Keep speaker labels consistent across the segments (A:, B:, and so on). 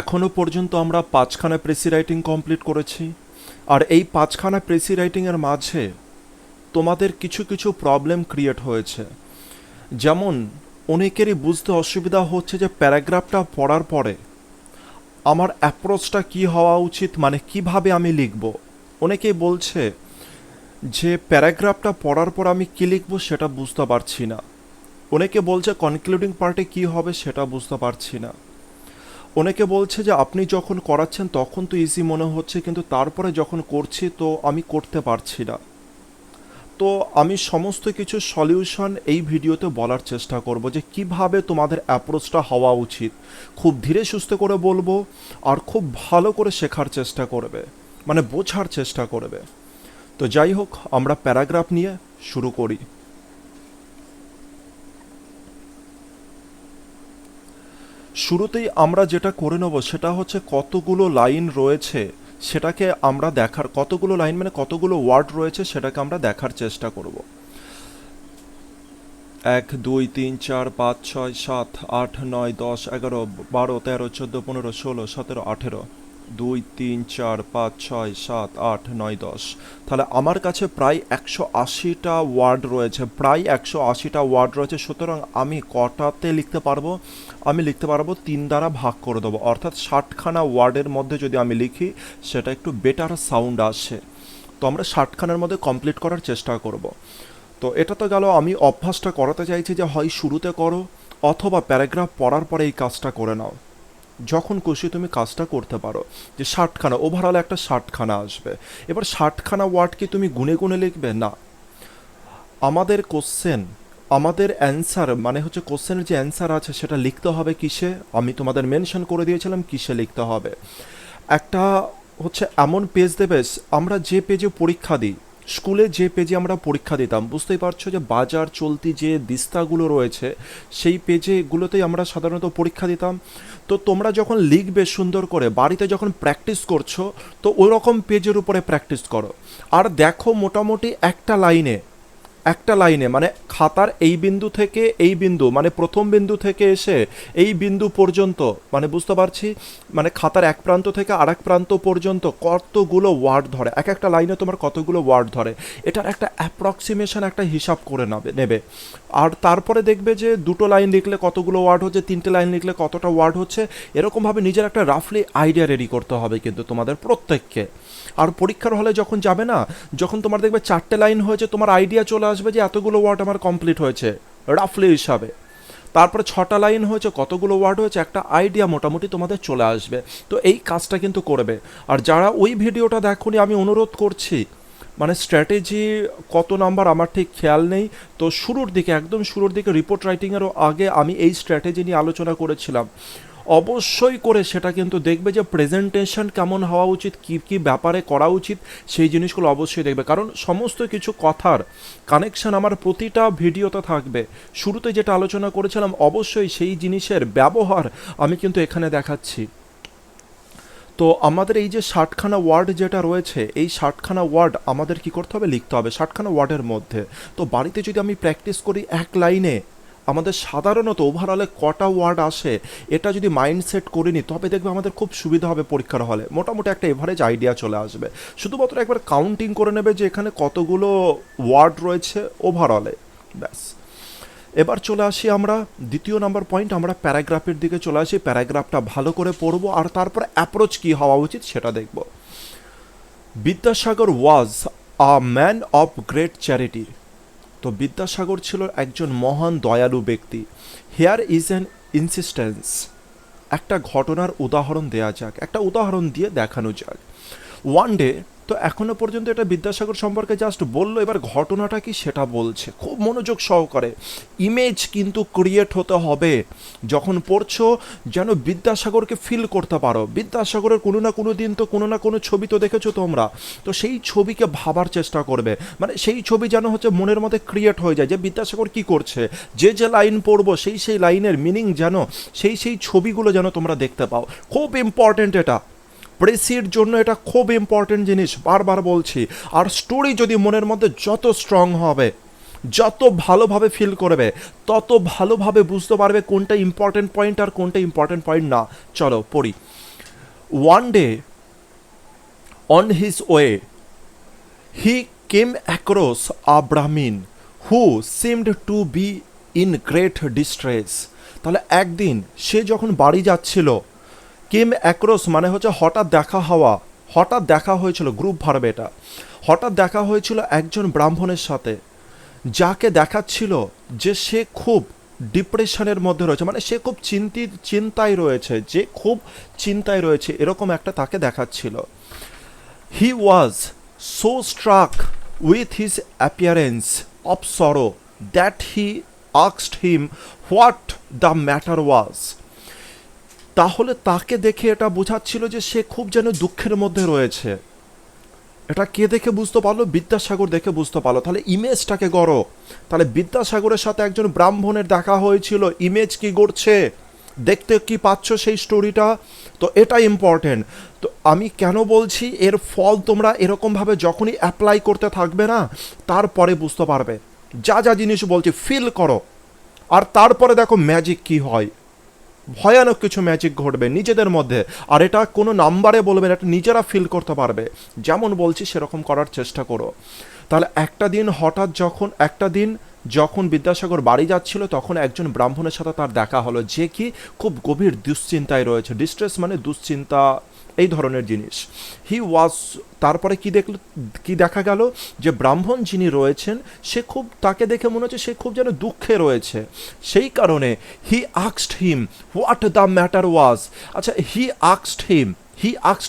A: এখনও পর্যন্ত আমরা 5খানা প্রেসি রাইটিং কমপ্লিট করেছি। আর এই 5খানা প্রেসি রাইটিংয়ের মাঝে তোমাদের কিছু কিছু প্রবলেম ক্রিয়েট হয়েছে। যেমন অনেকেরই বুঝতে অসুবিধা হচ্ছে যে প্যারাগ্রাফটা পড়ার পরে আমার অ্যাপ্রোচটা কী হওয়া উচিত, মানে কিভাবে আমি লিখব। অনেকেই বলছে যে প্যারাগ্রাফটা পড়ার পর আমি কী লিখব সেটা বুঝতে পারছি না। অনেকে বলছে কনক্লুডিং পার্টে কী হবে সেটা বুঝতে পারছি না। অনেকে বলছে যে আপনি যখন করাচ্ছেন তখন তো ইজি মনে হচ্ছে, কিন্তু তারপরে যখন করছি তো আমি করতে পারছি না। তো আমি সমস্ত কিছু সলিউশন এই ভিডিওতে বলার চেষ্টা করব যে কিভাবে তোমাদের অ্যাপ্রোচটা হওয়া উচিত। খুব ধীরে সুস্থে করে বলবো আর খুব ভালো করে শেখার চেষ্টা করবে, মানে বোঝার চেষ্টা করবে। তো যাই হোক, আমরা প্যারাগ্রাফ নিয়ে শুরু করি। শুরুতেই আমরা যেটা করে নেব সেটা হচ্ছে কতগুলো লাইন রয়েছে সেটাকে আমরা দেখার, কতগুলো লাইন মানে কতগুলো ওয়ার্ড রয়েছে সেটাকে আমরা দেখার চেষ্টা করব। 1 2 3 4 5 6 7 8 9 10 11 12 13 14 15 16 17 18 2 3 4 5 6 7 8 9 10। তাহলে আমার কাছে প্রায় 180টা ওয়ার্ড রয়েছে, প্রায় 180টা ওয়ার্ড রয়েছে। সুতরাং আমি কটাতে লিখতে পারবো? আমি লিখতে পারবো 3 দ্বারা ভাগ করে দেবো, অর্থাৎ 60খানা ওয়ার্ডের মধ্যে যদি আমি লিখি সেটা একটু বেটার সাউন্ড আসে। তো আমরা 60খানার মধ্যে কমপ্লিট করার চেষ্টা করব। তো এটা তো গেল, আমি অভ্যাসটা করাতে চাইছি যে হয় শুরুতে করো অথবা প্যারাগ্রাফ পড়ার পরে এই কাজটা করে নাও। যখন খুশি তুমি কাজটা করতে পারো। যে 60খানা, ওভারঅল একটা 60খানা আসবে। এবার 60খানা ওয়ার্ড কি তুমি গুনে গুনে লিখবে? না। আমাদের কোশ্চেন, আমাদের অ্যান্সার মানে হচ্ছে কোশ্চেনের যে অ্যান্সার আছে সেটা লিখতে হবে কিসে, আমি তোমাদের মেনশন করে দিয়েছিলাম কিসে লিখতে হবে। একটা হচ্ছে এমন পেজ দেবে, আমরা যে পেজে পরীক্ষা দিই, স্কুলে যে পেজে আমরা পরীক্ষা দিতাম, বুঝতেই পারছো যে বাজার চলতি যে দিস্তাগুলো রয়েছে সেই পেজেগুলোতেই আমরা সাধারণত পরীক্ষা দিতাম। তো তোমরা যখন লিখবে সুন্দর করে, বাড়িতে যখন প্র্যাকটিস করছো তো ওই রকম পেজের উপরে প্র্যাকটিস করো। আর দেখো মোটামুটি একটা লাইনে মানে খাতার এই বিন্দু থেকে এই বিন্দু, মানে প্রথম বিন্দু থেকে এসে এই বিন্দু পর্যন্ত, মানে বুঝতে পারছি, মানে খাতার এক প্রান্ত থেকে আরেক প্রান্ত পর্যন্ত কতগুলো ওয়ার্ড ধরে, এক একটা লাইনে তোমার কতগুলো ওয়ার্ড ধরে, এটার একটা অ্যাপ্রক্সিমেশন, একটা হিসাব করে নেবে। আর তারপরে দেখবে যে 2টো লাইন লিখলে কতগুলো ওয়ার্ড হচ্ছে, 3টে লাইন লিখলে কতটা ওয়ার্ড হচ্ছে। এরকমভাবে নিজের একটা রাফলি আইডিয়া রেডি করতে হবে কিন্তু তোমাদের প্রত্যেককে। আর পরীক্ষার হলে যখন যাবে না, যখন তোমার দেখবে 4টে লাইন হয়েছে, তোমার আইডিয়া চলে আসবে যে এতগুলো ওয়ার্ড আমার কমপ্লিট হয়েছে রাফলি হিসাবে। তারপরে 6টা লাইন হয়েছে, কতগুলো ওয়ার্ড হয়েছে, একটা আইডিয়া মোটামুটি তোমাদের চলে আসবে। তো এই কাজটা কিন্তু করবে। আর যারা ওই ভিডিওটা দেখোনি, আমি অনুরোধ করছি, মানে স্ট্র্যাটেজি কত নাম্বার আমার ঠিক খেয়াল নেই, তো শুরুর দিকে, একদম শুরুর দিকে রিপোর্ট রাইটিংয়েরও আগে আমি এই স্ট্র্যাটেজি নিয়ে আলোচনা করেছিলাম। অবশ্যই করে সেটা কিন্তু দেখবে যে প্রেজেন্টেশন কেমন হওয়া উচিত, কী কী ব্যাপারে করা উচিত, সেই জিনিসগুলো অবশ্যই দেখবে। কারণ সমস্ত কিছু কথার কানেকশন আমার প্রতিটা ভিডিওতে থাকবে। শুরুতে যেটা আলোচনা করেছিলাম অবশ্যই সেই জিনিসের ব্যবহার আমি কিন্তু এখানে দেখাচ্ছি। তো আমাদের এই যে 60খানা ওয়ার্ড যেটা রয়েছে, এই 60খানা ওয়ার্ড আমাদের কি করতে হবে? লিখতে হবে 60খানা ওয়ার্ডের মধ্যে। তো বাড়িতে যদি আমি প্র্যাকটিস করি এক লাইনে আমাদের সাধারণত ওভারঅলে কটা ওয়ার্ড আসে, এটা যদি মাইন্ডসেট করে নিই তবে দেখবে আমাদের খুব সুবিধা হবে পরীক্ষার হলে। মোটামুটি একটা এভারেজ আইডিয়া চলে আসবে। শুধুমাত্র একবার কাউন্টিং করে নেবে যে এখানে কতগুলো ওয়ার্ড রয়েছে ওভারঅলে, ব্যাস। এবার চলে আসি আমরা দ্বিতীয় নাম্বার পয়েন্ট, আমরা প্যারাগ্রাফের দিকে চলে আসি। প্যারাগ্রাফটা ভালো করে পড়বো আর তারপর অ্যাপ্রোচ কী হওয়া উচিত সেটা দেখব। Vidyasagar was a man of great charity. তো বিদ্যাসাগর ছিল একজন মহান দয়ালু ব্যক্তি। Here is an insistence. একটা ঘটনার উদাহরণ দেয়া যাক, একটা উদাহরণ দিয়ে দেখানো যাক। ওয়ান ডে, তো এখনো পর্যন্ত এটা বিদ্যাসাগর সম্পর্কে জাস্ট বললো, এবার ঘটনাটা কি সেটা বলছে খুব মনোযোগ সহকারে। ইমেজ কিন্তু ক্রিয়েট হতে হবে যখন পড়ছো, যেন বিদ্যাসাগরকে ফিল করতে পারো। বিদ্যাসাগরের কোনো না কোনো দিন তো কোনো না কোনো ছবি তো দেখেছো তোমরা, তো সেই ছবিকে ভাবার চেষ্টা করবে। মানে সেই ছবি যেন হচ্ছে মনের মধ্যে ক্রিয়েট হয়ে যায় যে বিদ্যাসাগর কি করছে, যে যে লাইন পড়বো সেই সেই লাইনের মিনিং যেন সেই সেই ছবিগুলো যেন তোমরা দেখতে পাও। খুব ইম্পর্টেন্ট এটা, প্রেসির জন্য এটা খুব ইম্পর্টেন্ট জিনিস, বারবার বলছি। আর স্টোরি যদি মনের মধ্যে যত স্ট্রং হবে, যত ভালোভাবে ফিল করবে, তত ভালোভাবে বুঝতে পারবে কোনটা ইম্পর্টেন্ট পয়েন্ট আর কোনটা ইম্পর্টেন্ট পয়েন্ট না। চলো পড়ি। One day on his way he came across a ব্রাহ্মিন who seemed two be in great distress. তাহলে একদিন সে যখন বাড়ি যাচ্ছিল, কেম অ্যাক্রস মানে হচ্ছে হঠাৎ দেখা হওয়া, হঠাৎ দেখা হয়েছিল, গ্রুপ ভার্ব এটা। হঠাৎ দেখা হয়েছিল একজন ব্রাহ্মণের সাথে, যাকে দেখাচ্ছিল যে সে খুব ডিপ্রেশনের মধ্যে রয়েছে, মানে সে খুব চিন্তায় রয়েছে, যে খুব চিন্তায় রয়েছে, এরকম একটা তাকে দেখাচ্ছিল। He was so struck with his appearance of sorrow that he asked him what the matter was. তাহলে তাকে দেখে এটা বোঝাচ্ছিল যে সে খুব যেন দুঃখের মধ্যে রয়েছে। এটা কে দেখে বুঝতে পারলো? বিদ্যাসাগর দেখে বুঝতে পারলো। তাহলে ইমেজটাকে গড়ো। তাহলে বিদ্যাসাগরের সাথে একজন ব্রাহ্মণের দেখা হয়েছিল, ইমেজ কি গড়ছে, দেখতে কি পাচ্ছ সেই স্টোরিটা? তো এটা ইম্পর্টেন্ট। তো আমি কেন বলছি, এর ফল তোমরা এরকমভাবে যখনই অ্যাপ্লাই করতে থাকবে না, তারপরে বুঝতে পারবে। যা যা জিনিস বলছি ফিল করো, আর তারপরে দেখো ম্যাজিক কি হয়। ভয়ানক কিছু ম্যাজিক ঘটবে নিজেদের মধ্যে, আর এটা কোনো নাম্বারে বলবে না, এটা নিজেরা ফিল করতে পারবে। যেমন বলছি সেরকম করার চেষ্টা করো। তাহলে একটা দিন যখন বিদ্যাসাগর বাড়ি যাচ্ছিল, তখন একজন ব্রাহ্মণের সাথে তার দেখা হলো, যে কি খুব গভীর দুশ্চিন্তায় রয়েছে। ডিস্ট্রেস মানে দুশ্চিন্তা, এই ধরনের জিনিস। হি ওয়াজ, তারপরে কি দেখা গেল, যে ব্রাহ্মণ যিনি রয়েছেন সে খুব, তাকে দেখে মনে হচ্ছে সে খুব যেন দুঃখে রয়েছে। সেই কারণে হি asked him what the matter ওয়াজ। আচ্ছা, হি আস্কড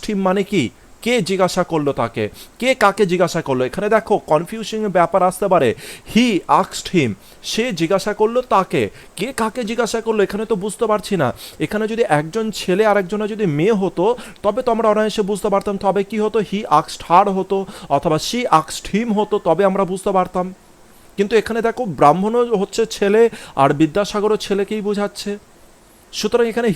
A: হিম মানে কি? কে জিজ্ঞাসা করলো তাকে? কে কাকে জিজ্ঞাসা করলো? এখানে দেখো কনফিউশন ব্যাপার আসতে পারে। হি আস্কড হিম, সে জিজ্ঞাসা করলো তাকে। কে কাকে জিজ্ঞাসা করলো এখানে তো বুঝতে পারছি না। এখানে যদি একজন ছেলে আর একজনের যদি মেয়ে হতো, তবে তো আমরা অনায়াসে বুঝতে পারতাম। তবে কি হতো? হি আস্কড হার হতো, অথবা শি আস্কড হিম হতো, তবে আমরা বুঝতে পারতাম। কিন্তু এখানে দেখো ব্রাহ্মণও হচ্ছে ছেলে, আর বিদ্যাসাগরও ছেলেকেই বোঝাচ্ছে। সুতরাং এখানে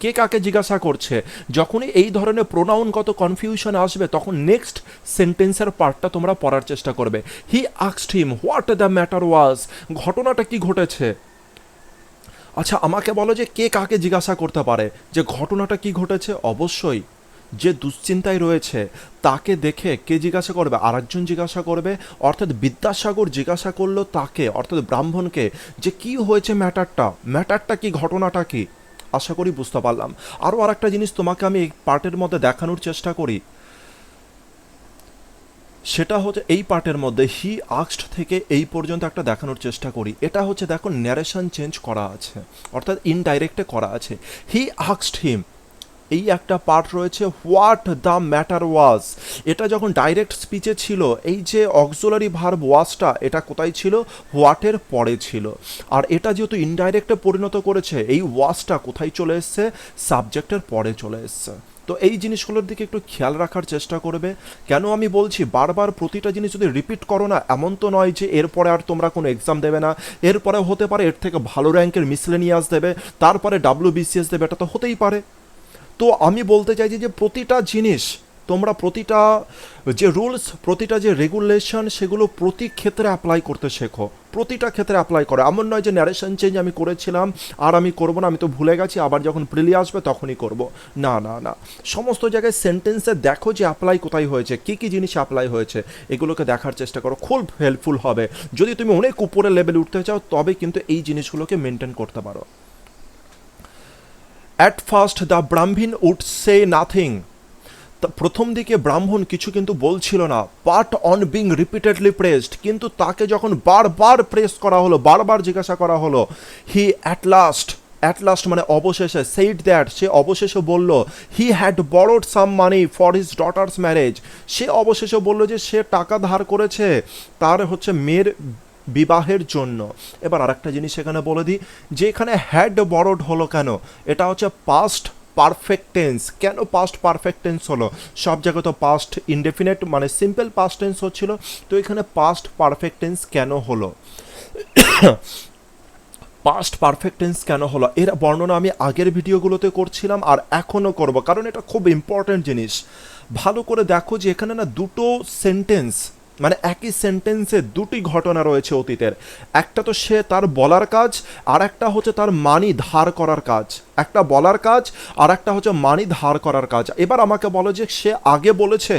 A: কে কাকে জিজ্ঞাসা করছে। যখনই এই ধরনের প্রোনাউনগত কনফিউশন আসবে, তখন নেক্সট সেন্টেন্সের পার্টটা তোমরা পড়ার চেষ্টা করবে। হি asked him what the matter ওয়াজ, ঘটনাটা কি ঘটেছে। আচ্ছা, আমাকে বলো যে কে কাকে জিজ্ঞাসা করতে পারে যে ঘটনাটা কি ঘটেছে? অবশ্যই যে দুশ্চিন্তায় রয়েছে তাকে দেখে কে জিজ্ঞাসা করবে? আরেকজন জিজ্ঞাসা করবে। অর্থাৎ বিদ্যাসাগর জিজ্ঞাসা করলো তাকে, অর্থাৎ ব্রাহ্মণকে, যে কি হয়েছে, ম্যাটারটা কি, ঘটনাটা কি। আশা করি বুঝতে পারলাম। আরও আরেকটা জিনিস তোমাকে আমি এই পার্টের মধ্যে দেখানোর চেষ্টা করি, সেটা হচ্ছে এই পার্টের মধ্যে হি আস্কড থেকে এই পর্যন্ত একটা দেখানোর চেষ্টা করি। এটা হচ্ছে দেখো ন্যারেশন চেঞ্জ করা আছে, অর্থাৎ ইনডাইরেক্টে করা আছে। হি আস্কড হিম, এই একটা পার্ট রয়েছে হোয়াট দ্য ম্যাটার ওয়াজ। এটা যখন ডাইরেক্ট স্পিচে ছিল, এই যে অক্সিলারি ভার্ব ওয়াজটা, এটা কোথায় ছিল? হোয়াটের পরে ছিল। আর এটা যেহেতু ইনডাইরেক্টে পরিণত করেছে, এই ওয়াজটা কোথায় চলে এসছে? সাবজেক্টের পরে চলে এসছে। তো এই জিনিসগুলোর দিকে একটু খেয়াল রাখার চেষ্টা করবে। কেন আমি বলছি, বারবার প্রতিটা জিনিস যদি রিপিট করো না, এমন তো নয় যে এরপরে আর তোমরা কোনো এক্সাম দেবে না। এরপরে হতে পারে এর থেকে ভালো র্যাঙ্কের মিসলেনিয়াস দেবে, তারপরে WBCS দেবে, এটা তো হতেই পারে। তো আমি বলতে চাইছি যে প্রতিটা জিনিস তোমরা, প্রতিটা যে রুলস, প্রতিটা যে রেগুলেশন, সেগুলো প্রতি ক্ষেত্রে অ্যাপ্লাই করতে শেখো। প্রতিটা ক্ষেত্রে অ্যাপ্লাই করো। এমন নয় যে ন্যারেশন চেঞ্জ আমি করেছিলাম আর আমি করবো না, আমি তো ভুলে গেছি, আবার যখন প্রিলি আসবে তখনই করব। না না না, সমস্ত জায়গায় সেন্টেন্সে দেখো যে অ্যাপ্লাই কোথায় হয়েছে, কী কী জিনিস অ্যাপ্লাই হয়েছে, এগুলোকে দেখার চেষ্টা করো। খুব হেল্পফুল হবে। যদি তুমি অনেক উপরের লেভেলে উঠতে চাও, তবে কিন্তু এই জিনিসগুলোকে মেনটেন করতে পারো। At first the brahmin would say nothing. প্রথম দিকে ব্রাহ্মণ কিছু কিন্তু বলছিল না। But on being repeatedly pressed, কিন্তু তাকে যখন বারবার প্রেস করা হলো, বারবার জিজ্ঞাসা করা হলো, হি অ্যাট লাস্ট মানে অবশেষে, সেইড দ্যাট, সে অবশেষে বলল, he had borrowed some money for his daughter's marriage, সে অবশেষে বলল যে সে টাকা ধার করেছে তার হচ্ছে মেয়ের বিবাহের জন্য। এবার আরেকটা জিনিস এখানে বলে দিই, যে এখানে হ্যাড বরোড হলো কেন? এটা হচ্ছে পাস্ট পারফেক্ট টেন্স। কেন পাস্ট পারফেক্ট টেন্স হলো? সব জায়গায় তো পাস্ট ইনডেফিনেট মানে সিম্পল পাস্ট টেন্স হচ্ছিল, তো এখানে পাস্ট পারফেক্ট টেন্স কেন হলো? পাস্ট পারফেক্ট টেন্স কেন হলো, এর বর্ণনা আমি আগের ভিডিওগুলোতে করছিলাম আর এখনও করব, কারণ এটা খুব ইম্পর্ট্যান্ট জিনিস। ভালো করে দেখো যে এখানে না দুটো সেন্টেন্স মানে একই সেন্টেন্সে দুটি ঘটনা রয়েছে অতীতের। একটা তো সে তার বলার কাজ, আর একটা হচ্ছে তার মানি ধার করার কাজ। একটা বলার কাজ, আর একটা হচ্ছে মানি ধার করার কাজ। এবার আমাকে বলো যে সে আগে বলেছে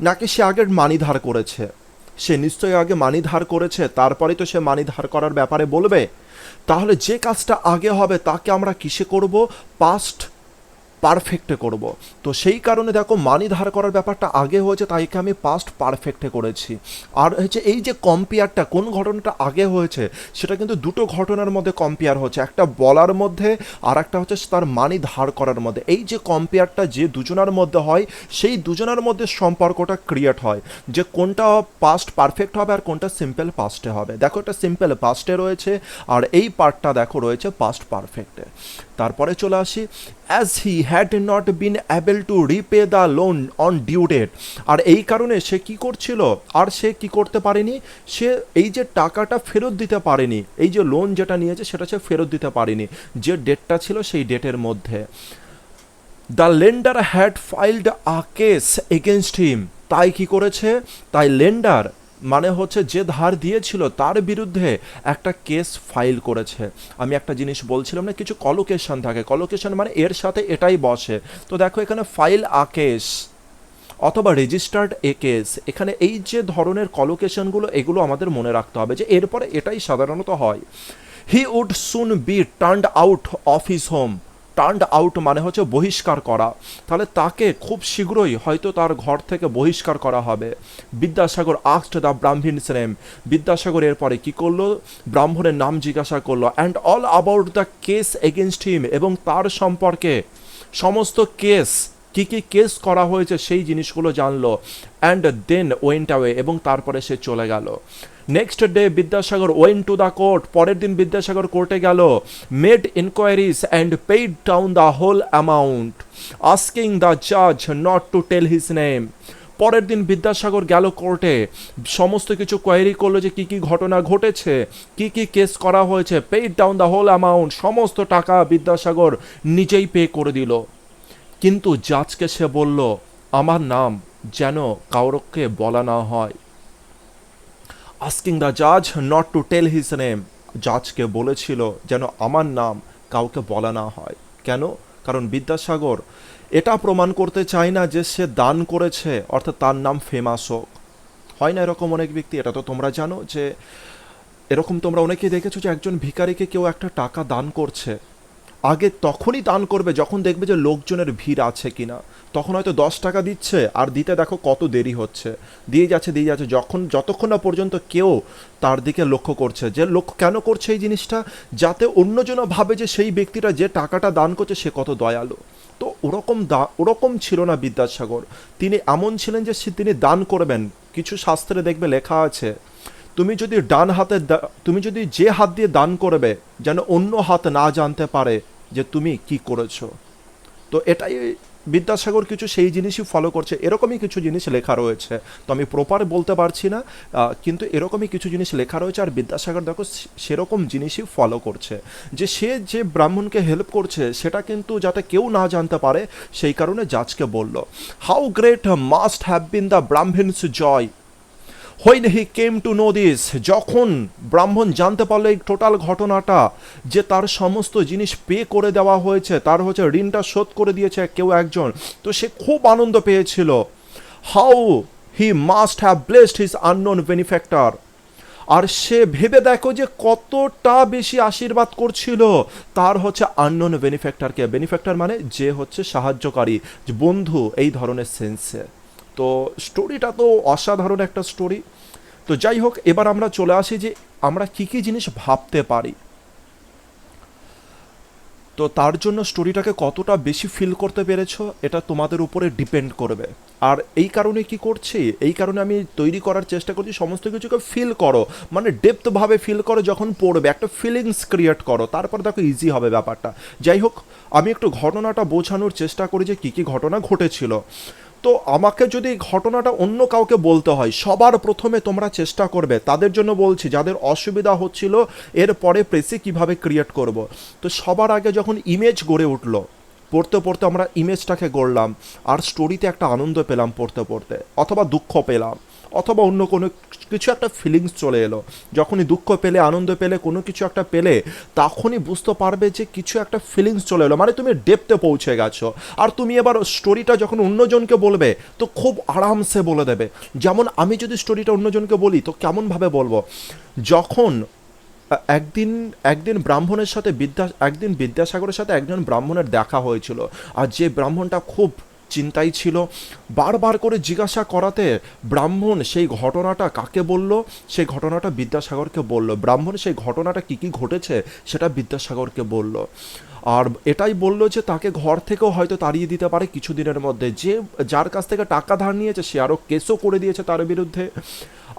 A: নাকি সে আগে মানি ধার করেছে? সে নিশ্চয়ই আগে মানি ধার করেছে, তারপরে তো সে মানি ধার করার ব্যাপারে বলবে। তাহলে যে কাজটা আগে হবে তাকে আমরা কিসে করব? পাস্ট পারফেক্টে করব। তো সেই কারণে দেখো মানি ধার করার ব্যাপারটা আগে হয়েছে, তাইকে আমি পাস্ট পারফেক্টে করেছি। আর হচ্ছে এই যে কম্পেয়ারটা, কোন ঘটনাটা আগে হয়েছে সেটা কিন্তু দুটো ঘটনার মধ্যে কম্পেয়ার হচ্ছে, একটা বলার মধ্যে আর একটা হচ্ছে তার মানি ধার করার মধ্যে। এই যে কম্পেয়ারটা যে দুজনের মধ্যে হয়, সেই দুজনের মধ্যে সম্পর্কটা ক্রিয়েট হয় যে কোনটা পাস্ট পারফেক্ট হবে আর কোনটা সিম্পল পাস্টে হবে। দেখো এটা সিম্পল পাস্টে রয়েছে, আর এই পার্টটা দেখো রয়েছে পাস্ট পারফেক্টে। তারপরে চলে আসি, as he had not been able to repay the loan on due date. আর এই কারণে সে কি করছিল, আর সে কি করতে পারেনি, সে এই যে টাকাটা ফেরত দিতে পারেনি, এই যে লোন যেটা নিয়েছে সেটা সে ফেরত দিতে পারেনি যে ডেটটা ছিল সেই ডেটের মধ্যে। The lender had ফাইলড a case against হিম। তাই কি করেছে, তাই লেন্ডার মানে হচ্ছে যে ধার দিয়েছিল তার বিরুদ্ধে একটা কেস ফাইল করেছে। আমি একটা জিনিস বলছিলাম না, কিছু কলোকেশন থাকে, কলোকেশন মানে এর সাথে এটাই বসে। তো দেখো এখানে ফাইল আ কেস অথবা রেজিস্টার্ড এ কেস, এখানে এই যে ধরনের কলোকেশনগুলো এগুলো আমাদের মনে রাখতে হবে যে এরপরে এটাই সাধারণত হয়। He would soon be turned out of his home. Turned out মানে হচ্ছে বহিষ্কার করা, তাহলে তাকে খুব শীঘ্রই হয়তো তার ঘর থেকে বহিষ্কার করা হবে। Vidyasagar asked the Brahmin's name. Vidyasagar এরপরে কি করলো, ব্রাহ্মণের নাম জিজ্ঞাসা করলো। And all about the case against him, এবং তার সম্পর্কে সমস্ত কেস, কি কি কেস করা হয়েছে সেই জিনিসগুলো জানলো। অ্যান্ড দেন ওয়েন্ট অ্যাওয়ে, এবং তারপরে সে চলে গেল। Next day Vidyasagar went to the court. পরের দিন বিদ্যাসাগর কোর্টে গেল। Made inquiries and paid down the whole amount, asking the জাজ not to tell his name. পরের দিন বিদ্যাসাগর গেল কোর্টে, সমস্ত কিছু কোয়ারি করলো যে কি কি ঘটনা ঘটেছে, কি কি কেস করা হয়েছে। Paid down the whole amount, সমস্ত টাকা বিদ্যাসাগর নিজেই পে করে দিল। কিন্তু জাজকে সে বলল আমার নাম যেন কাউকে বলা না হয়। আস্কিং দ্য জাজ not to tell his name, জাজকে বলেছিল যেন আমার নাম কাউকে বলা না হয়। কেন? কারণ বিদ্যাসাগর এটা প্রমাণ করতে চায় না যে সে দান করেছে অর্থাৎ তার নাম ফেমাস হোক। হয় না এরকম অনেক ব্যক্তি, এটা তো তোমরা জানো যে এরকম তোমরা অনেকেই দেখেছো যে একজন ভিখারিকে কেউ একটা টাকা দান করছে, আগে তখনই দান করবে যখন দেখবে যে লোকজনের ভিড় আছে কিনা। তখন হয়তো 10 টাকা দিচ্ছে আর দিতে দেখো কত দেরি হচ্ছে, দিয়ে যাচ্ছে যতক্ষণ না পর্যন্ত কেউ তার দিকে লক্ষ্য করছে। যে লক্ষ্য কেন করছে এই জিনিসটা, যাতে অন্যজন ভাবে যে সেই ব্যক্তিটা যে টাকাটা দান করছে সে কত দয়ালু। তো ওরকম ছিল না বিদ্যাসাগর। তিনি এমন ছিলেন যে তিনি দান করবেন। কিছু শাস্ত্রে দেখবে লেখা আছে, তুমি যদি যে হাত দিয়ে দান করবে যেন অন্য হাত না জানতে পারে যে তুমি কি করেছো। তো এটাই বিদ্যাসাগর কিছু সেই জিনিসই ফলো করছে, এরকমই কিছু জিনিস লেখা রয়েছে। তো আমি প্রপার বলতে পারছি না, কিন্তু এরকমই কিছু জিনিস লেখা রয়েছে। আর বিদ্যাসাগর দেখো সেরকম জিনিসই ফলো করছে, যে সে যে ব্রাহ্মণকে হেল্প করছে সেটা কিন্তু যাতে কেউ না জানতে পারে, সেই কারণে জাজকে বলল। How great must have been the Brahmin's joy when he came to know this। যখন ব্রাহ্মণ জানতে পারলো এই টোটাল ঘটনাটা, যে তার সমস্ত জিনিস পে করে দেওয়া হয়েছে, তার হচ্ছে ঋণটা শোধ করে দিয়েছে কেউ একজন, তো সে খুব আনন্দ পেয়েছিল। How he must have blessed his unknown benefactor. আর সে ভেবে দেখো যে কতটা বেশি আশীর্বাদ করছিল তার হচ্ছে আননোন বেনিফ্যাক্টরকে। বেনিফ্যাক্টর মানে যে হচ্ছে সাহায্যকারী, যে বন্ধু, এই ধরনের সেন্সে। তো স্টোরিটা তো অসাধারণ একটা স্টোরি। তো যাই হোক, এবার আমরা চলে আসি যে আমরা কি কি জিনিস ভাবতে পারি। তো তার জন্য স্টোরিটাকে কতটা বেশি ফিল করতে পেরেছো এটা তোমাদের উপরে ডিপেন্ড করবে। আর এই কারণে কি করছি, এই কারণে আমি তৈরি করার চেষ্টা করছি সমস্ত কিছুকে ফিল করো, মানে ডেপথভাবে ফিল করো। যখন পড়বে একটা ফিলিংস ক্রিয়েট করো, তারপর দেখো ইজি হবে ব্যাপারটা। যাই হোক, আমি একটু ঘটনাটা বোঝানোর চেষ্টা করি যে কী কী ঘটনা ঘটেছিল। তো আমাকে যদি ঘটনাটা অন্য কাউকে বলতে হয়, সবার প্রথমে তোমরা চেষ্টা করবে, তাদের জন্য বলছি যাদের অসুবিধা হচ্ছিল এরপরে প্রেসে কিভাবে ক্রিয়েট করব। তো সবার আগে যখন ইমেজ গড়ে উঠলো, পড়তে পড়তে আমরা ইমেজটাকে গড়লাম, আর স্টোরিতে একটা আনন্দ পেলাম পড়তে পড়তে, অথবা দুঃখ পেলাম, অথবা অন্য কোনো কিছু একটা ফিলিংস চলে এলো। যখনই দুঃখ পেলে, আনন্দ পেলে, কোনো কিছু একটা পেলে, তখনই বুঝতে পারবে যে কিছু একটা ফিলিংস চলে এলো, মানে তুমি ডেপথে পৌঁছে গেছো। আর তুমি এবার স্টোরিটা যখন অন্যজনকে বলবে তো খুব আরামসে বলে দেবে। যেমন আমি যদি স্টোরিটা অন্যজনকে বলি তো কেমনভাবে বলবো, যখন একদিন একদিন ব্রাহ্মণের সাথে একদিন বিদ্যাসাগরের সাথে একজন ব্রাহ্মণের দেখা হয়েছিল। আর যে ব্রাহ্মণটা খুব চিন্তায় ছিল, বারবার করে জিজ্ঞাসা করাতে ব্রাহ্মণ সেই ঘটনাটা কাকে বলল, সেই ঘটনাটা বিদ্যাসাগরকে বলল। ব্রাহ্মণ সেই ঘটনাটা কী কী ঘটেছে সেটা বিদ্যাসাগরকে বলল। আর এটাই বলল যে তাকে ঘর থেকেও হয়তো তাড়িয়ে দিতে পারে কিছুদিনের মধ্যে, যে যার কাছ থেকে টাকা ধার নিয়েছে সে আরও কেসও করে দিয়েছে তার বিরুদ্ধে।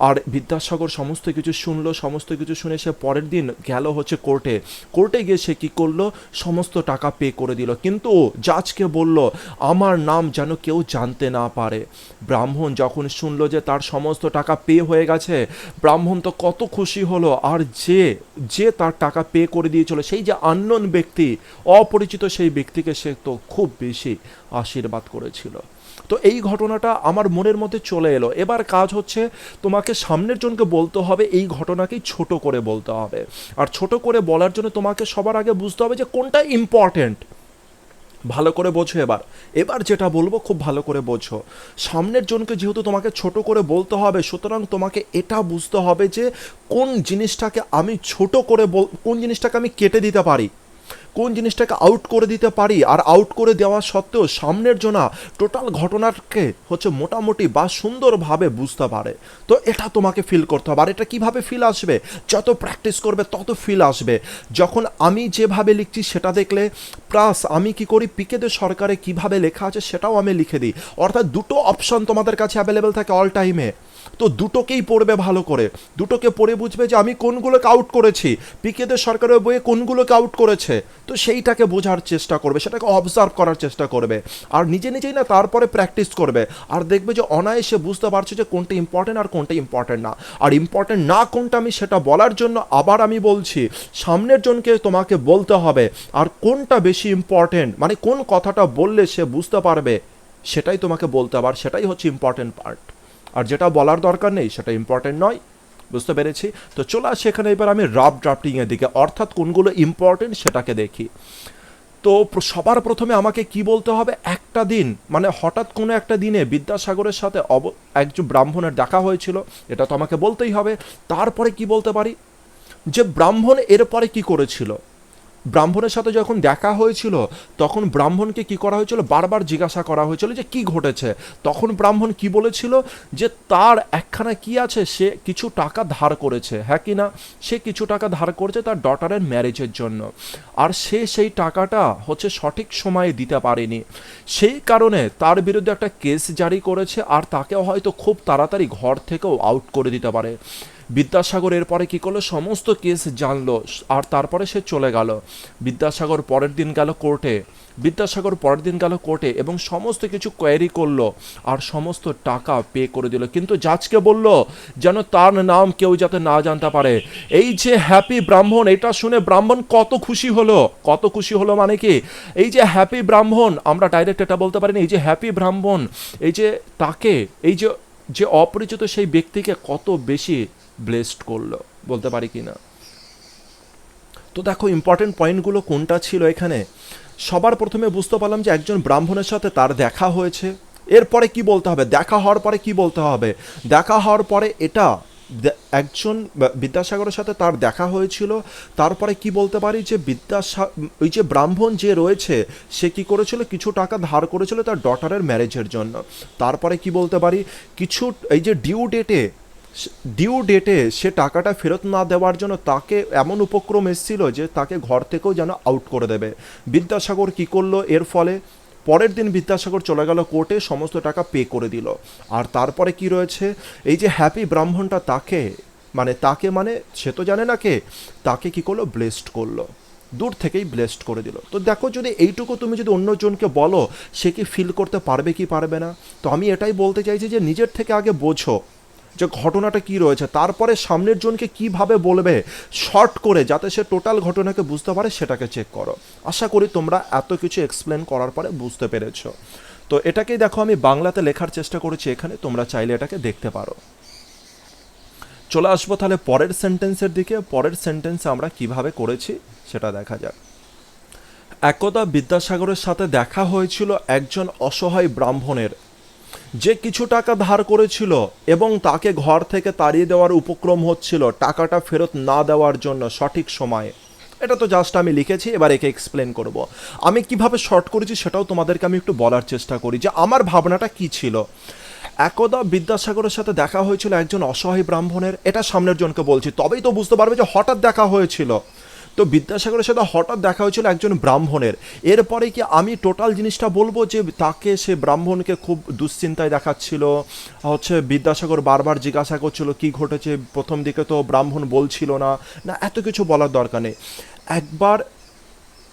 A: আর বিদ্যাসাগর সমস্ত কিছু শুনলো, সমস্ত কিছু শুনে সে পরের দিন গেল হচ্ছে কোর্টে। কোর্টে গিয়ে সে কী করলো, সমস্ত টাকা পে করে দিল, কিন্তু জাজকে বলল আমার নাম যেন কেউ জানতে না পারে। ব্রাহ্মণ যখন শুনলো যে তার সমস্ত টাকা পে হয়ে গেছে, ব্রাহ্মণ তো কত খুশি হলো। আর যে যে তার টাকা পে করে দিয়েছিল, সেই যে আননোন ব্যক্তি, অপরিচিত সেই ব্যক্তিকে সে তো খুব বেশি আশীর্বাদ করেছিল। তো এই ঘটনাটা আমার মনের মধ্যে চলে এলো। এবার কাজ হচ্ছে তোমাকে সামনের জনকে বলতে হবে, এই ঘটনাকেই ছোট করে বলতে হবে। আর ছোট করে বলার জন্য তোমাকে সবার আগে বুঝতে হবে যে কোনটা ইম্পর্টেন্ট। ভালো করে বোঝো। এবার এবার যেটা বলবো খুব ভালো করে বোঝো। সামনের জনকে যেহেতু তোমাকে ছোট করে বলতে হবে, সুতরাং তোমাকে এটা বুঝতে হবে যে কোন জিনিসটাকে আমি ছোট করে কোন জিনিসটাকে আমি কেটে দিতে পারি, কোন জিনিসটাকে আউট করে দিতে পারি। আর আউট করে দেওয়া সত্ত্বেও সামনের জনা টোটাল ঘটনাকে হচ্ছে মোটামুটি বা সুন্দরভাবে বুঝতে পারে। তো এটা তোমাকে ফিল করতে হবে। আর এটা কীভাবে ফিল আসবে, যত প্র্যাকটিস করবে তত ফিল আসবে। যখন আমি যেভাবে লিখছি সেটা দেখলে, প্লাস আমি কি করি পিকে দে সরকারে কীভাবে লেখা আছে সেটাও আমি লিখে দিই। অর্থাৎ দুটো অপশন তোমাদের কাছে অ্যাভেলেবেল থাকে অল টাইমে। তো দুটোকেই পড়বে ভালো করে, দুটোকে পড়ে বুঝবে যে আমি কোনগুলোকে আউট করেছি, পিকেদের সরকারের বইয়ে কোনগুলোকে আউট করেছে। তো সেইটাকে বোঝার চেষ্টা করবে, সেটাকে অবজার্ভ করার চেষ্টা করবে। আর নিজে নিজেই না তারপরে প্র্যাকটিস করবে। আর দেখবে যে অনায়াসে বুঝতে পারছে যে কোনটা ইম্পর্টেন্ট আর কোনটা ইম্পর্টেন্ট না। আর ইম্পর্টেন্ট না কোনটা আমি সেটা বলার জন্য আবার আমি বলছি, সামনের জনকে তোমাকে বলতে হবে আর কোনটা বেশি ইম্পর্টেন্ট, মানে কোন কথাটা বললে সে বুঝতে পারবে সেটাই তোমাকে বলতে হবে। আর সেটাই হচ্ছে ইম্পর্টেন্ট পার্ট। আর যেটা বলার দরকার নেই সেটা ইম্পর্টেন্ট নয়। বুঝতে পেরেছি? তো চলে আসে এখানে এবার আমি রাফ ড্রাফটিংয়ের দিকে, অর্থাৎ কোনগুলো ইম্পর্টেন্ট সেটাকে দেখি। তো সবার প্রথমে আমাকে কি বলতে হবে, একটা দিন মানে হঠাৎ কোনো একটা দিনে বিদ্যাসাগরের সাথে একজন ব্রাহ্মণের দেখা হয়েছিল, এটা তো আমাকে বলতেই হবে। তারপরে কি বলতে পারি যে ব্রাহ্মণ এরপরে কি করেছিল। ব্রাহ্মণের সাথে যখন দেখা হয়েছিল তখন ব্রাহ্মণকে কি করা হয়েছিল, বারবার জিজ্ঞাসা করা হয়েছিল যে কি ঘটেছে। তখন ব্রাহ্মণ কি বলেছিল যে তার একখানা কি আছে, সে কিছু টাকা ধার করেছে, হ্যাঁ কি না, সে কিছু টাকা ধার করেছে তার ডটারের ম্যারেজের জন্য। আর সে সেই টাকাটা হচ্ছে সঠিক সময়ে দিতে পারেনি, সেই কারণে তার বিরুদ্ধে একটা কেস জারি করেছে। আর তাকে হয়তো খুব তাড়াতাড়ি ঘর থেকেও আউট করে দিতে পারে। বিদ্যাসাগর এরপরে কী করলো, সমস্ত কেস জানলো আর তারপরে সে চলে গেল। বিদ্যাসাগর পরের দিন গেল কোর্টে এবং সমস্ত কিছু কোয়ারি করলো আর সমস্ত টাকা পে করে দিল। কিন্তু জাজকে বলল যেন তার নাম কেউ যাতে না জানতে পারে। এই যে হ্যাপি ব্রাহ্মণ, এটা শুনে ব্রাহ্মণ কত খুশি হলো মানে কি, এই যে হ্যাপি ব্রাহ্মণ, আমরা ডাইরেক্ট এটা বলতে পারি না, এই যে হ্যাপি ব্রাহ্মণ, এই যে তাকে, এই যে যে অপরিচিত সেই ব্যক্তিকে কত বেশি ব্লেসড করলো, বলতে পারি কি না। তো দেখো ইম্পর্টেন্ট পয়েন্টগুলো কোনটা ছিল এখানে। সবার প্রথমে বুঝতে পারলাম যে একজন ব্রাহ্মণের সাথে তার দেখা হয়েছে। এরপরে কি বলতে হবে, দেখা হওয়ার পরে কি বলতে হবে, দেখা হওয়ার পরে এটা একজন বিদ্যাসাগরের সাথে তার দেখা হয়েছিল। তারপরে কি বলতে পারি যে ওই যে ব্রাহ্মণ যে রয়েছে সে কি করেছিল, কিছু টাকা ধার করেছিল তার ডটারের ম্যারেজের জন্য। তারপরে কি বলতে পারি, কিছু এই যে ডিউ ডেটে সে টাকাটা ফেরত না দেওয়ার জন্য তাকে এমন উপক্রম এসেছিল যে তাকে ঘর থেকেও যেন আউট করে দেবে। বিদ্যাসাগর কি করলো, এর ফলে পরের দিন বিদ্যাসাগর চলে গেল কোর্টে, সমস্ত টাকা পে করে দিল। আর তারপরে কি রয়েছে, এই যে হ্যাপি ব্রাহ্মণটা তাকে মানে সে তো জানে না কে, তাকে কি করলো, ব্লেসড করলো, দূর থেকেই ব্লেসড করে দিল। তো দেখো যদি এইটুকু তুমি যদি অন্যজনকে বলো, সে কি ফিল করতে পারবে কি পারবে না। তো আমি এটাই বলতে চাইছি যে নিজের থেকে আগে বোঝো যে ঘটনাটা কি রয়েছে, তারপরে সামনের জনকে কিভাবে বলবে শর্ট করে, যাতে সে টোটাল ঘটনাকে বুঝতে পারে, সেটাকে চেক করো। আশা করি তোমরা এত কিছু এক্সপ্লেন করার পরে বুঝতে পেরেছো। তো এটাকেই দেখো আমি বাংলাতে লেখার চেষ্টা করেছি এখানে, তোমরা চাইলে এটাকে দেখতে পারো। চলে আসবো তাহলে পরের সেন্টেন্সের দিকে। পরের সেন্টেন্সে আমরা কিভাবে করেছি সেটা দেখা যাক। একদা বিদ্যাসাগরের সাথে দেখা হয়েছিল একজন অসহায় ব্রাহ্মণের, যে কিছু টাকা ধার করেছিল এবং তাকে ঘর থেকে তাড়িয়ে দেওয়ার উপক্রম হচ্ছিল টাকাটা ফেরত না দেওয়ার জন্য সঠিক সময়ে। এটা তো জাস্ট আমি লিখেছি, এবার একে এক্সপ্লেন করব। আমি কিভাবে শর্ট করেছি সেটাও তোমাদেরকে আমি একটু বলার চেষ্টা করি যে আমার ভাবনাটা কি ছিল। একদা বিদ্যাসাগরের সাথে দেখা হয়েছিল একজন অসহায় ব্রাহ্মণের, এটা সামনের জনকে বলছি, তবেই তো বুঝতে পারবে যে হঠাৎ দেখা হয়েছিল। তো বিদ্যাসাগরের সাথে হঠাৎ দেখা হয়েছিল একজন ব্রাহ্মণের। এরপরে কি আমি টোটাল জিনিসটা বলবো যে তাকে, সে ব্রাহ্মণকে খুব দুশ্চিন্তায় দেখাচ্ছিল, হচ্ছে বিদ্যাসাগর বারবার জিজ্ঞাসা করছিল কি ঘটেছে, প্রথম দিকে তো ব্রাহ্মণ বলছিল না, না এত কিছু বলার দরকার নেই। একবার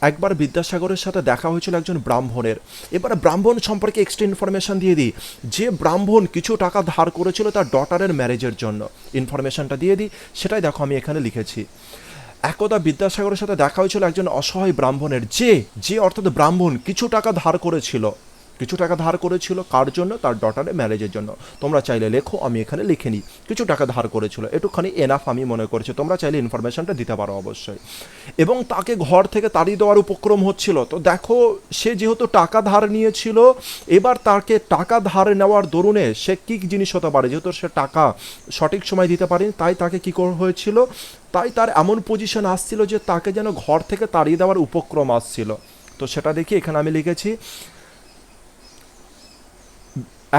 A: একবার বিদ্যাসাগরের সাথে দেখা হয়েছিল একজন ব্রাহ্মণের। এবার ব্রাহ্মণ সম্পর্কে এক্সট্রা ইনফরমেশন দিয়ে দিই, যে ব্রাহ্মণ কিছু টাকা ধার করেছিল তার ডটারের ম্যারেজের জন্য, ইনফরমেশনটা দিয়ে দিই। সেটাই দেখো আমি এখানে লিখেছি। একদা বিদ্যাসাগরের সাথে দেখা হয়েছিল একজন অসহায় ব্রাহ্মণের, যে যে অর্থাৎ ব্রাহ্মণ কিছু টাকা ধার করেছিল। কিছু টাকা ধার করেছিল কার জন্য? তার ডটারের ম্যারেজের জন্য। তোমরা চাইলে লেখো, আমি এখানে লিখে নিই কিছু টাকা ধার করেছিল, একটুখানি এনাফ আমি মনে করছি। তোমরা চাইলে ইনফরমেশনটা দিতে পারো অবশ্যই। এবং তাকে ঘর থেকে তাড়িয়ে দেওয়ার উপক্রম হচ্ছিল। তো দেখো, সে যেহেতু টাকা ধার নিয়েছিল, এবার তাকে টাকা ধার নেওয়ার দরুনে সে কী জিনিস হতে পারে, যেহেতু সে টাকা সঠিক সময় দিতে পারেনি, তাই তাকে কী হয়েছিল, তাই তার এমন পজিশন আসছিল যে তাকে যেন ঘর থেকে তাড়িয়ে দেওয়ার উপক্রম আসছিল। তো সেটা দেখি এখানে আমি লিখেছি,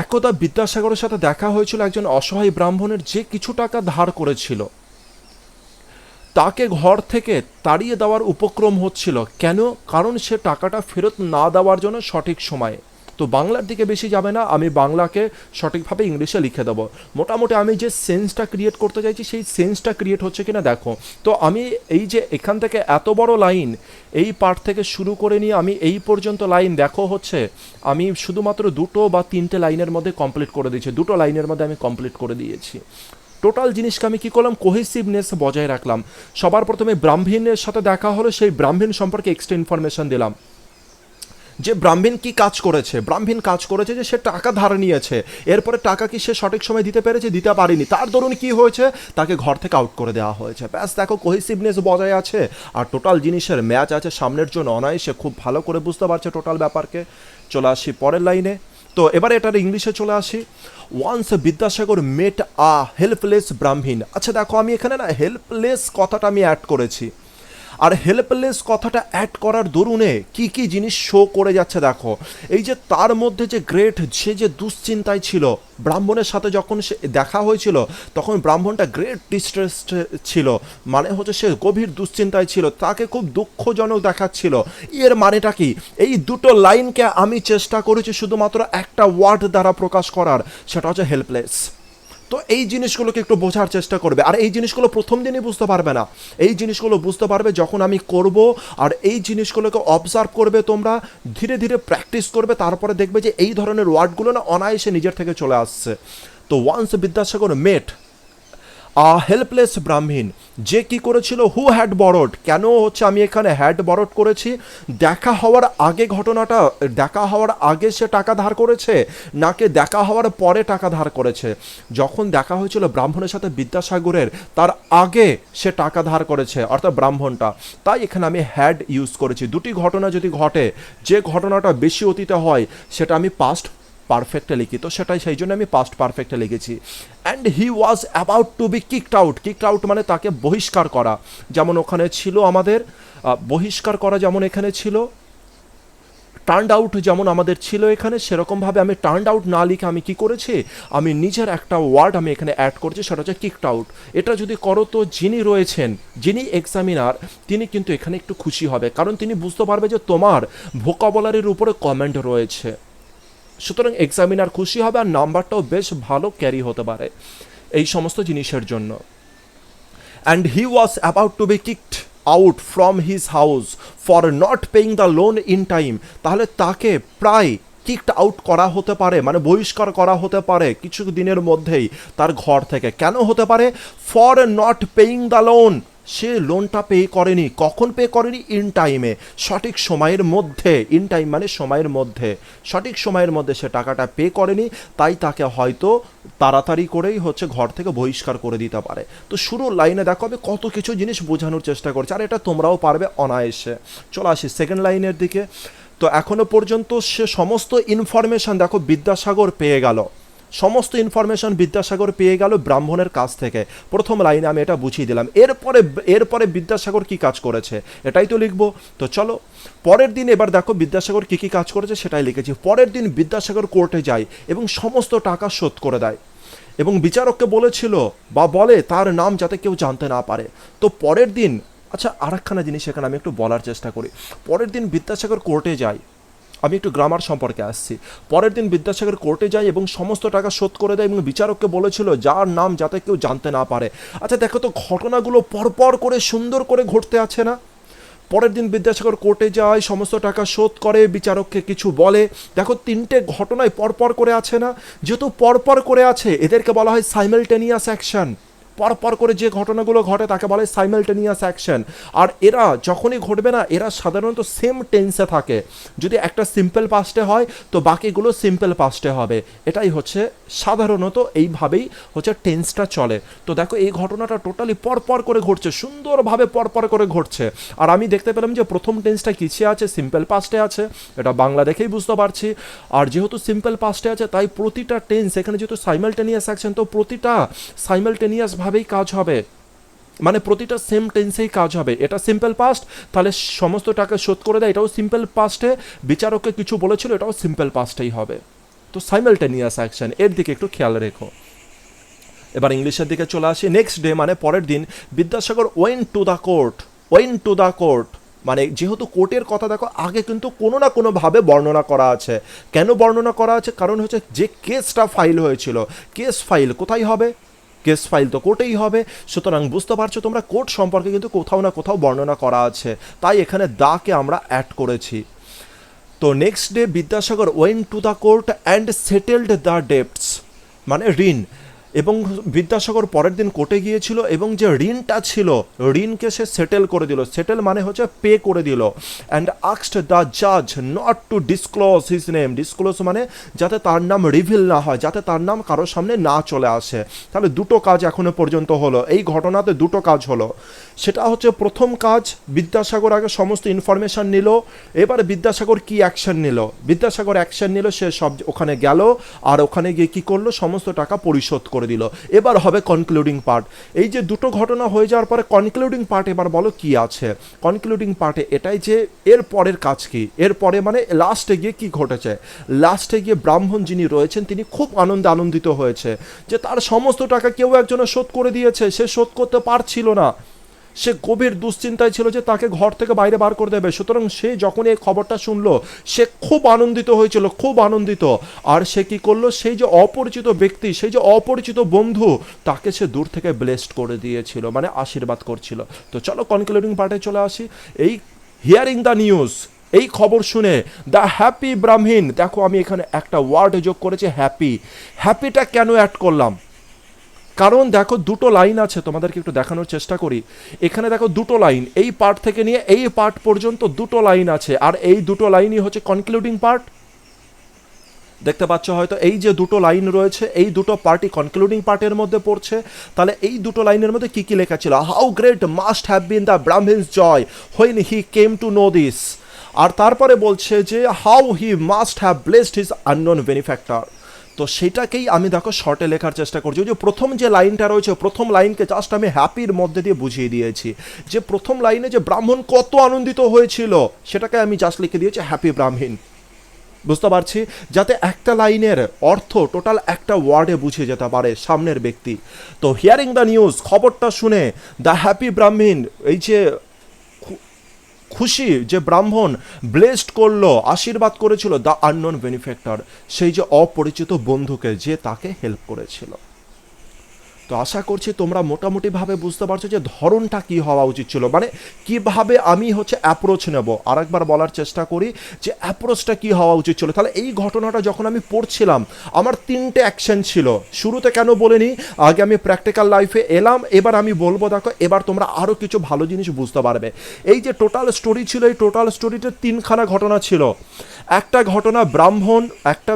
A: একদা বিদ্যাসাগরের সাথে দেখা হয়েছিল একজন অসহায় ব্রাহ্মণের, যে কিছু টাকা ধার করেছিল, তাকে ঘর থেকে তাড়িয়ে দেওয়ার উপক্রম হচ্ছিল। কেন? কারণ সে টাকাটা ফেরত না দেওয়ার জন্য সঠিক সময়ে। তো বাংলার দিকে বেশি যাবে না, আমি বাংলাকে সঠিকভাবে ইংলিশে লিখে দেবো। মোটামুটি আমি যে সেন্সটা ক্রিয়েট করতে চাইছি সেই সেন্সটা ক্রিয়েট হচ্ছে কিনা দেখো। তো আমি এই যে এখান থেকে এত বড় লাইন, এই পার্ট থেকে শুরু করে নিয়ে আমি এই পর্যন্ত লাইন দেখো হচ্ছে আমি শুধুমাত্র দুটো বা তিনটে লাইনের মধ্যে কমপ্লিট করে দিয়েছি, দুটো লাইনের মধ্যে আমি কমপ্লিট করে দিয়েছি। টোটাল জিনিসকে আমি কী করলাম, কোহেসিভনেস বজায় রাখলাম। সবার প্রথমে ব্রাহ্মণের সাথে দেখা হলো, সেই ব্রাহ্মণ সম্পর্কে এক্সট্রা ইনফরমেশন দিলাম, যে ব্রাহ্মণ কি কাজ করেছে। ব্রাহ্মণ কাজ করেছে যে সে টাকা ধার নিয়েছে, এরপরে টাকা কি সে সঠিক সময় দিতে পেরেছে? দিতে পারেনি, তার দরুন কি হয়েছে, তাকে ঘর থেকে আউট করে দেওয়া হয়েছে। ব্যাস দেখো, কোহেসিভনেস বজায় আছে আর টোটাল জিনিসের ম্যাচ আছে সামনের জন্য, অনায়াসে খুব ভালো করে বুঝতে পারছে টোটাল ব্যাপারকে। চলে আসি পরের লাইনে। তো এবারে এটার ইংলিশে চলে আসি। ওয়ান্স বিদ্যাসাগর মেট আ হেল্পলেস ব্রাহ্মণ। আচ্ছা দেখো, আমি এখানে না হেল্পলেস কথাটা আমি অ্যাড করেছি, আর হেল্পলেস কথাটা অ্যাড করার দরুনে কি কি জিনিস শো করে যাচ্ছে দেখো। এই যে তার মধ্যে যে গ্রেট, সে যে দুশ্চিন্তায় ছিল, ব্রাহ্মণের সাথে যখন সে দেখা হয়েছিল তখন ব্রাহ্মণটা গ্রেট ডিস্ট্রেস ছিল, মানে হচ্ছে সে গভীর দুশ্চিন্তায় ছিল, তাকে খুব দুঃখজনক দেখাচ্ছিল। এর মানেটা কি? এই দুটো লাইনকে আমি চেষ্টা করেছি শুধুমাত্র একটা ওয়ার্ড দ্বারা প্রকাশ করার, সেটা হচ্ছে হেল্পলেস। তো এই জিনিসগুলোকে একটু বোঝার চেষ্টা করবে, আর এই জিনিসগুলো প্রথম দিনই বুঝতে পারবে না, এই জিনিসগুলো বুঝতে পারবে যখন আমি করব। আর এই জিনিসগুলোকে অবজার্ভ করবে তোমরা, ধীরে ধীরে প্র্যাকটিস করবে, তারপরে দেখবে যে এই ধরনের ওয়ার্ডগুলো না অনায়াসে নিজের থেকে চলে আসছে। তো ওয়ান্স বিদ্যাসাগর মেট আ হেল্পলেস ব্রাহ্মণ, যে কি করেছিল, হু হ্যাড বরড। কেন হচ্ছে আমি এখানে হ্যাড বরড করেছি? দেখা হওয়ার আগে ঘটনাটা, দেখা হওয়ার আগে সে টাকা ধার করেছে নাকি দেখা হওয়ার পরে টাকা ধার করেছে? যখন দেখা হয়েছিল ব্রাহ্মণের সাথে বিদ্যাসাগরের, তার আগে সে টাকা ধার করেছে, অর্থাৎ ব্রাহ্মণটা। তাই এখানে আমি হ্যাড ইউজ করেছি। দুটি ঘটনা যদি ঘটে, যে ঘটনাটা বেশি অতীতে হয় সেটা আমি পাস্ট পারফেক্টে লিখি, তো সেটাই সেই জন্য আমি পাস্ট পারফেক্টে লিখেছি। And he was about to be kicked out. Kicked out মানে তাকে বহিষ্কার করা, যেমন ওখানে ছিল আমাদের বহিষ্কার করা, যেমন এখানে ছিল টার্নড আউট, যেমন আমাদের ছিল এখানে, সেরকমভাবে আমি টার্নড আউট না লিখে আমি কি করেছি, আমি নিজের একটা ওয়ার্ড আমি এখানে অ্যাড করেছি, সেটা হচ্ছে কিকড আউট। এটা যদি করো তো যিনি রয়েছেন, যিনি এক্সামিনার, তিনি কিন্তু এখানে একটু খুশি হবে, কারণ তিনি বুঝতে পারবে যে তোমার ভোকাবুলারির উপরে কমেন্ট রয়েছে। সুতরাং এক্সামিনার খুশি হবে আর নাম্বারটাও বেশ ভালো ক্যারি হতে পারে এই সমস্ত জিনিসের জন্য। And he was about to be kicked out from his house for not paying the loan in time. তাহলে তাকে প্রায় কিকড আউট করা হতে পারে, মানে বহিষ্কার করা হতে পারে কিছু দিনের মধ্যেই তার ঘর থেকে। কেন হতে পারে? For not paying the loan, সে লোনটা পে করেনি। কখন পে করেনি? ইন টাইমে, সঠিক সময়ের মধ্যে। ইন টাইম মানে সময়ের মধ্যে, সঠিক সময়ের মধ্যে সে টাকাটা পে করেনি, তাই তাকে হয়তো তাড়াতাড়ি করেই হচ্ছে ঘর থেকে বহিষ্কার করে দিতে পারে। তো শুরুর লাইনে দেখো আমি কত কিছু জিনিস বোঝানোর চেষ্টা করছি, আর এটা তোমরাও পারবে অনায়াসে। চলো আসি সেকেন্ড লাইনের দিকে। তো এখনো পর্যন্ত সে সমস্ত ইনফরমেশন দেখো বিদ্যাসাগর পেয়ে গেল, সমস্ত ইনফরমেশন বিদ্যাসাগর পেয়ে গেল ব্রাহ্মণের কাছ থেকে। প্রথম লাইনে আমি এটা বুঝিয়ে দিলাম। এরপরে বিদ্যাসাগর কি কাজ করেছে এটাই তো লিখবো। তো চলো পরের দিন এবার দেখো বিদ্যাসাগর কি কি কাজ করেছে সেটাই লিখেছি। পরের দিন বিদ্যাসাগর কোর্টে যায় এবং সমস্ত টাকা শোধ করে দেয়, এবং বিচারককে বলেছিল বা বলে তার নাম যাতে কেউ জানতে না পারে। তো পরের দিন, আচ্ছা আরেকখানা জিনিস এখানে আমি একটু বলার চেষ্টা করি। পরের দিন বিদ্যাসাগর কোর্টে যায়, আমি একটু গ্রামার সম্পর্কে আসছি। পরের দিন বিদ্যাসাগর কোর্টে যায় এবং সমস্ত টাকা শোধ করে দেয় এবং বিচারককে বলেছিল যার নাম যাতে কেউ জানতে না পারে। আচ্ছা দেখো তো ঘটনাগুলো পরপর করে সুন্দর করে ঘটতে আছে না? পরের দিন বিদ্যাসাগর কোর্টে যায়, সমস্ত টাকা শোধ করে, বিচারককে কিছু বলে। দেখো তিনটে ঘটনায় পরপর করে আছে না? যেহেতু পরপর করে আছে এদেরকে বলা হয় সাইমালটেনিয়াস অ্যাকশন। পরপর করে যে ঘটনাগুলো ঘটে তাকে বলে সাইমালটেনিয়াস অ্যাকশন। আর এরা যখনই ঘটবে না, এরা সাধারণত সেম টেন্সে থাকে। যদি একটা সিম্পল পাস্টে হয় তো বাকিগুলো সিম্পল পাস্টে হবে। এটাই হচ্ছে সাধারণত এইভাবেই হচ্ছে টেন্সটা চলে। তো দেখো এই ঘটনাটা টোটালি পরপর করে ঘটছে, সুন্দরভাবে পরপর করে ঘটছে। আর আমি দেখতে পেলাম যে প্রথম টেন্সটা কিসে আছে? সিম্পল পাস্টে আছে। এটা বাংলা দেখেই বুঝতে পারছি। আর যেহেতু সিম্পল পাস্টে আছে তাই প্রতিটা টেন্স এখানে যেহেতু সাইমালটেনিয়াস অ্যাকশন, তো প্রতিটা সাইমালটেনিয়াস ভাবেই কাজ হবে, মানে প্রতিটা সেম টেন্সেই কাজ হবে। এটা সিম্পল পাস্ট, তাহলে সমস্ত টাকা শোধ করে দেয়, এটাও সিম্পল পাস্টে। বিচারককে কিছু বলেছিল, এটাও সিম্পল পাস্টেই হবে। তো সাইমালটেনিয়াস অ্যাকশন, এর দিকে একটু খেয়াল রেখো। এবার ইংলিশের দিকে চলে আসি। নেক্সট ডে মানে পরের দিন Vidyasagar went to the court. Went to the court মানে যেহেতু কোর্টের কথা দেখো আগে কিন্তু কোনো না কোনোভাবে বর্ণনা করা আছে। কেন বর্ণনা করা আছে? কারণ হচ্ছে যে কেসটা ফাইল হয়েছিল, কেস ফাইল কোথায় হবে? কেস ফাইল তো কোর্টেই হবে। সুতরাং বুঝতে পারছো তোমরা, কোর্ট সম্পর্কে কিন্তু কোথাও না কোথাও বর্ণনা করা আছে, তাই এখানে দাকে আমরা অ্যাড করেছি। তো next day Vidyasagar went to the court and settled the ডেপ্টস, মানে ঋণ। এবং বিদ্যাসাগর পরের দিন কোর্টে গিয়েছিল এবং যে ঋণটা ছিল ঋণকে সে সেটেল করে দিল। সেটেল মানে হচ্ছে পে করে দিল। অ্যান্ড আস্কড দ্য জাজ not two disclose his name. Disclose মানে যাতে তার নাম রিভিল না হয়, যাতে তার নাম কারোর সামনে না চলে আসে। তাহলে দুটো কাজ এখনো পর্যন্ত হলো, এই ঘটনাতে দুটো কাজ হলো। সেটা হচ্ছে প্রথম কাজ, বিদ্যাসাগর আগে সমস্ত ইনফরমেশন নিল। এবার বিদ্যাসাগর কি অ্যাকশন নিল? বিদ্যাসাগর অ্যাকশন নিল, সে সব ওখানে গেল আর ওখানে গিয়ে কি করলো? সমস্ত টাকা পরিশোধ করে দিল। এবার হবে কনক্লুডিং পার্ট। এই যে দুটো ঘটনা হয়ে যাওয়ার পরে কনক্লুডিং পার্ট এবার বলো কি আছে? কনক্লুডিং পার্টে এটাই যে এর পরের কাজ কি, এর পরে মানে লাস্টে গিয়ে কি ঘটেছে। লাস্টে গিয়ে ব্রাহ্মণ যিনি রয়েছেন তিনি খুব আনন্দিত হয়েছে যে তার সমস্ত টাকা কেউ একজনে শোধ করে দিয়েছে, সে শোধ করতে পারছিল না। সে গভীর দুশ্চিন্তায় ছিল যে তাকে ঘর থেকে বাইরে বার করে দেবে। সুতরাং সে যখন এই খবরটা শুনলো সে খুব আনন্দিত হয়েছিল, খুব আনন্দিত। আর সে কি করলো? সেই যে অপরিচিত ব্যক্তি, সেই যে অপরিচিত বন্ধু, তাকে সে দূর থেকে ব্লেসড করে দিয়েছিল, মানে আশীর্বাদ করছিল। তো চলো কনক্লুডিং পার্টে চলে আসি। এই হিয়ারিং দ্য নিউজ, এই খবর শুনে দ্য হ্যাপি ব্রাহ্মণ, দেখো আমি এখানে একটা ওয়ার্ড যোগ করেছি হ্যাপি। হ্যাপিটা কেন অ্যাড করলাম? কারণ দেখো দুটো লাইন আছে, তোমাদেরকে একটু দেখানোর চেষ্টা করি। এখানে দেখো দুটো লাইন, এই পার্ট থেকে নিয়ে এই পার্ট পর্যন্ত দুটো লাইন আছে, আর এই দুটো লাইনই হচ্ছে কনক্লুডিং পার্ট। দেখতে পাচ্ছ হয়তো এই যে দুটো লাইন রয়েছে, এই দুটো পার্টই কনক্লুডিং পার্টের মধ্যে পড়ছে। তাহলে এই দুটো লাইনের মধ্যে কি কি লেখা ছিল? How great must have been the Brahmin's joy when he came to know this. আর তারপরে বলছে যে how he must have blessed his unknown benefactor. তো সেটাকেই আমি দেখো শর্টে লেখার চেষ্টা করছি। যে প্রথম যে লাইনটা রয়েছে, প্রথম লাইনকে জাস্ট আমি হ্যাপির মধ্যে দিয়ে বুঝিয়ে দিয়েছি। যে প্রথম লাইনে যে ব্রাহ্মণ কত আনন্দিত হয়েছিল সেটাকে আমি জাস্ট লিখে দিয়েছি হ্যাপি ব্রাহ্মণ। বুঝতে পারছি, যাতে একটা লাইনের অর্থ টোটাল একটা ওয়ার্ডে বুঝে যেতে পারে সামনের ব্যক্তি। তো হিয়ারিং দ্য নিউজ, খবরটা শুনে দ্য হ্যাপি ব্রাহ্মণ, এই যে খুশি যে ব্রাহ্মণ ব্লেসড করলো, আশীর্বাদ করেছিল দ্য আননোন বেনিফ্যাক্টর, সেই যে অপরিচিত বন্ধুকে যে তাকে হেল্প করেছিল। তো আশা করছি তোমরা মোটামুটিভাবে বুঝতে পারছো যে ধরনটা কি হওয়া উচিত ছিল, মানে কিভাবে আমি অ্যাপ্রোচ নেব। আরেকবার বলার চেষ্টা করি যে অ্যাপ্রোচটা কি হওয়া উচিত ছিল। তাহলে এই ঘটনাটা যখন আমি পড়ছিলাম আমার তিনটে অ্যাকশন ছিল। শুরুতে কেন বলিনি, আগে আমি প্র্যাকটিক্যাল লাইফে এলাম, এবার আমি বলবো, দেখো এবার তোমরা আরও কিছু ভালো জিনিস বুঝতে পারবে। এই যে টোটাল স্টোরি ছিল, এই টোটাল স্টোরিতে তিনখানা ঘটনা ছিল। একটা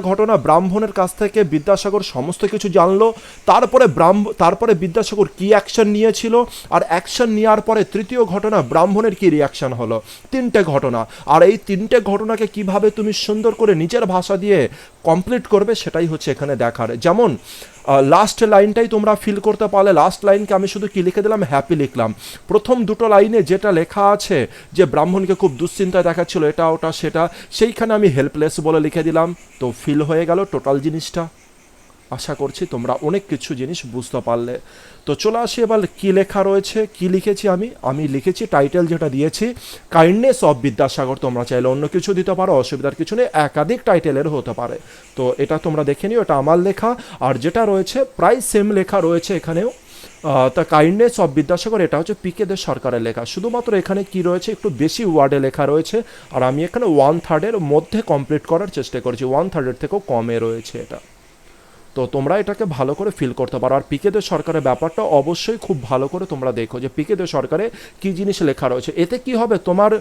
A: ঘটনা ব্রাহ্মণের কাছ থেকে বিদ্যাসাগর সমস্ত কিছু জানলো। তারপরে বিদ্যাসাগর কি অ্যাকশন নিয়েছিল, আর অ্যাকশন নেওয়ার পরে তৃতীয় ঘটনা ব্রাহ্মণের কি রিয়াকশন হলো। তিনটে ঘটনা, আর এই তিনটে ঘটনাকে কিভাবে তুমি সুন্দর করে নিজের ভাষা দিয়ে কমপ্লিট করবে সেটাই এখানে দেখার। যেমন লাস্ট লাইনটাই তোমরা ফিল করতে পারলে, লাস্ট লাইনকে আমি শুধু কি লিখে দিলাম, হ্যাপি লিখলাম। প্রথম দুটো লাইনে যেটা লেখা আছে যে ব্রাহ্মণকে খুব দুশ্চিন্তায় দেখাচ্ছিল এটা ওটা সেটা, সেইখানে আমি হেল্পলেস বলে লিখে দিলাম। তো ফিল হয়ে গেল টোটাল জিনিসটা। আশা করছি তোমরা অনেক কিছু জিনিস বুঝতে পারলে। তো চলে আসি এবার কী লেখা রয়েছে, কি লিখেছি আমি লিখেছি টাইটেল যেটা দিয়েছি কাইন্ডনেস অফ বিদ্যাসাগর। তোমরা চাইলে অন্য কিছু দিতে পারো, অসুবিধার কিছু নেই, একাধিক টাইটেলের হতে পারে। তো এটা তোমরা দেখে নিও, এটা আমার লেখা। আর যেটা রয়েছে প্রায় সেম লেখা রয়েছে এখানেও। দ্য কাইন্ডনেস অফ বিদ্যাসাগর এটা পিকে দে সরকারের লেখা, শুধুমাত্র এখানে কি রয়েছে একটু বেশি ওয়ার্ডে লেখা রয়েছে। আর আমি এখানে 1/3 মধ্যে কমপ্লিট করার চেষ্টা করেছি, 1/3 থেকেও কমে রয়েছে এটা। তো তোমরা এটাকে ভালো করে ফিল করতে পারো। আর পিকে দে সরকারের ব্যাপারটা অবশ্যই খুব ভালো করে তোমরা দেখো যে পিকে দে সরকারে কী জিনিস লেখা রয়েছে। এতে কি হবে, তোমার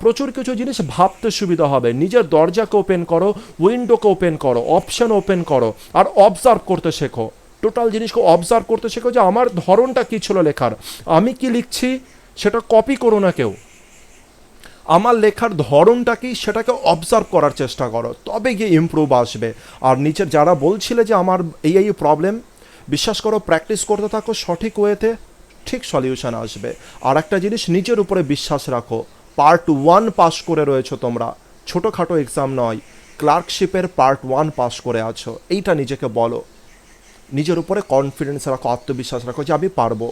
A: প্রচুর কিছু জিনিস ভাবতে সুবিধা হবে। নিজের দরজাকে ওপেন করো, উইন্ডোকে ওপেন করো, অপশন ওপেন করো, আর অবজার্ভ করতে শেখো। টোটাল জিনিসকে অবজার্ভ করতে শেখো যে আমার ধরনটা কী ছিল লেখার, আমি কি লিখছি সেটা কপি করো না কেউ। আমার লেখার ধরনটা কি সেটাকে অবজার্ভ করার চেষ্টা করো, তবে গিয়ে ইমপ্রুভ আসবে। আর নিচের যারা বলছিলে যে আমার এই প্রবলেম, বিশ্বাস করো প্র্যাকটিস করতে থাকো সঠিক ওয়েতে, ঠিক সলিউশন আসবে। আর একটা জিনিস, নিজের উপরে বিশ্বাস রাখো। পার্ট 1 পাস করে রয়েছো তোমরা, ছোটোখাটো এক্সাম নয়, ক্লার্কশিপের পার্ট 1 পাস করে আছো, এইটা নিজেকে বলো। নিজের উপরে কনফিডেন্স রাখো, আত্মবিশ্বাস রাখো যে আমি পারবো।